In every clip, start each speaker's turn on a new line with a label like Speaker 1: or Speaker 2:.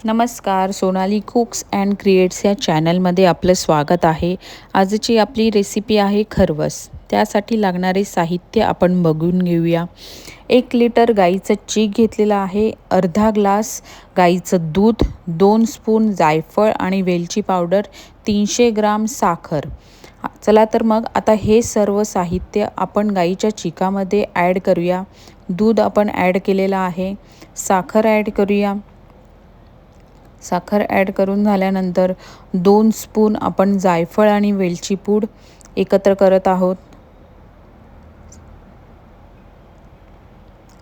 Speaker 1: नमस्कार, Sonali cooks and creates या चॅनलमध्ये आपलं स्वागत आहे. आजची आपली रेसिपी आहे खरवस. त्यासाठी लागणारे साहित्य आपण बघून घेऊया. 1 लिटर गाईचं चीक घेतलेलं आहे, अर्धा ग्लास गाईचं दूध, 2 स्पून जायफळ आणि वेलची पावडर, 300 ग्राम साखर. चला तर मग आता हे सर्व साहित्य आपण गाईच्या चिकामध्ये ॲड करूया. दूध आपण ॲड केलेलं आहे, साखर ॲड करूया. साखर ॲड करून झाल्यानंतर 2 स्पून आपण जायफळ आणि वेलची पूड एकत्र करत आहोत.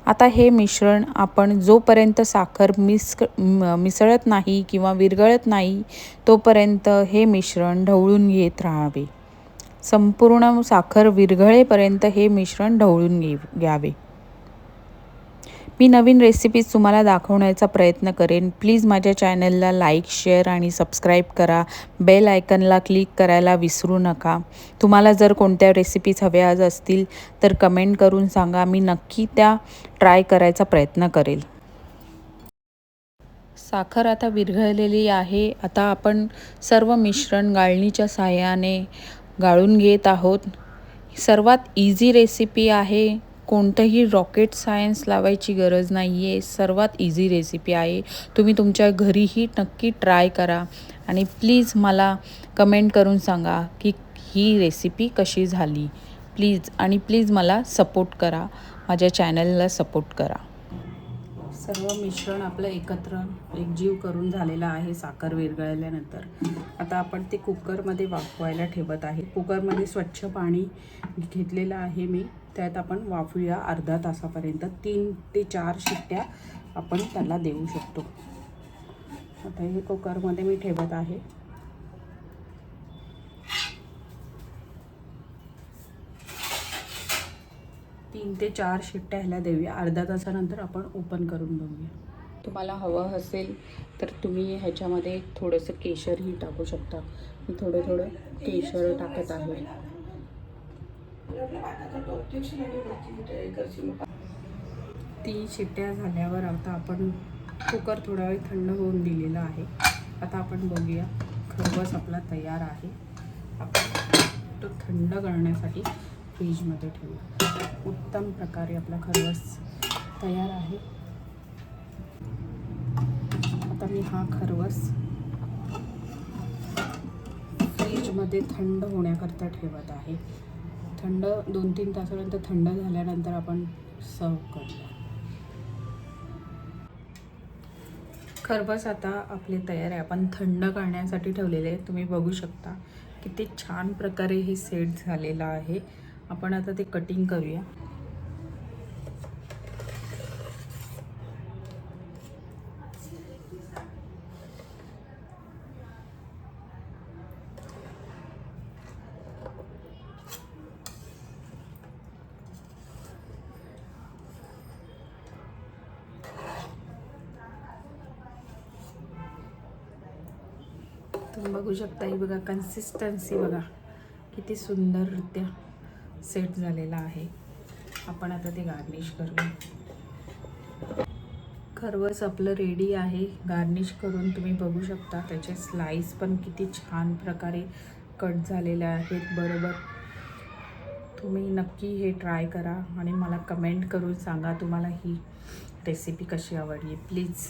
Speaker 1: आता हे मिश्रण आपण जोपर्यंत साखर मिसळत नाही किंवा विरघळत नाही तोपर्यंत हे मिश्रण ढवळून घेत राहावे. संपूर्ण साखर विरघळेपर्यंत हे मिश्रण ढवळून घ्यावे. मी नवीन रेसिपीज तुम्हाला दाखवण्याचा प्रयत्न करेन. प्लीज माझ्या चॅनलला लाईक, शेअर आणि सबस्क्राईब करा. बेल आयकनला क्लिक करायला विसरू नका. तुम्हाला जर कोणत्या रेसिपीज हव्या असतील तर कमेंट करून सांगा. मी नक्की त्या ट्राय करायचा प्रयत्न करेल. साखर आता विरघळलेली आहे. आता आपण सर्व मिश्रण गाळणीच्या साहाय्याने गाळून घेत आहोत. सर्वात इझी रेसिपी आहे. कोणतंही रॉकेट सायन्स लावायची गरज नाही आहे. सर्वात इझी रेसिपी आहे. तुम्ही तुमच्या घरीही नक्की ट्राय करा आणि प्लीज मला कमेंट करून सांगा की ही रेसिपी कशी झाली. प्लीज मला सपोर्ट करा. माझ्या चॅनलला सपोर्ट करा. सर्व मिश्रण आपलं एकजीव करून झालेलं आहे साखर विरघळल्यानंतर. आता आपण ते कुकरमध्ये वाफवायला ठेवत आहे. कुकरमध्ये स्वच्छ पाणी घेतलेलं आहे मी. त्यात आपण वाफूया अर्धा तासापर्यंत. 3 ते 4 शिट्ट्या आपण त्याला देऊ शकतो. आता हे कुकरमध्ये मी ठेवत आहे. तीन ते 4 शिट्ट्या ह्याला देऊया. अर्धा तासानंतर आपण ओपन करून बघूया. तुम्हाला हवं असेल तर तुम्ही ह्याच्यामध्ये थोडंसं केशरही टाकू शकता. मी थोडं केशर टाकत आहे. 3 शिट्ट्या झाल्यावर आता आपण कुकर थोडा वेळ थंड होऊन दिलेला आहे. आता आपण बघूया. खरवस आपला तयार आहे. आपण तो थंड करण्यासाठी फ्रीजमध्ये ठेवूया. उत्तम प्रकारे आपला खरवस तयार आहे. आता मी हा खरवस फ्रीजमध्ये थंड होण्याकरता ठेवत आहे. 2-3 तासानंतर थंड झाल्यानंतर आपण सर्व करूया. खरवस आता आपले तयार आहे. आपण थंड करण्यासाठी ठेवलेले आहे. तुम्ही बघू शकता किती छान प्रकारे हे सेट झालेलं आहे. आपण आता ते कटिंग करूया. तुम्ही बघू शकता. ही बघा कन्सिस्टन्सी बघा किती सुंदररित्या सेट झालेला आहे. आपण आता ते गार्निश करूया. खरवस आपलं रेडी आहे. गार्निश करून तुम्ही बघू शकता. त्याचे स्लाइस पण किती छान प्रकारे कट झालेले आहेत. बरोबर. तुम्ही नक्की हे ट्राय करा आणि मला कमेंट करून सांगा तुम्हाला ही रेसिपी कशी आवडली. प्लीज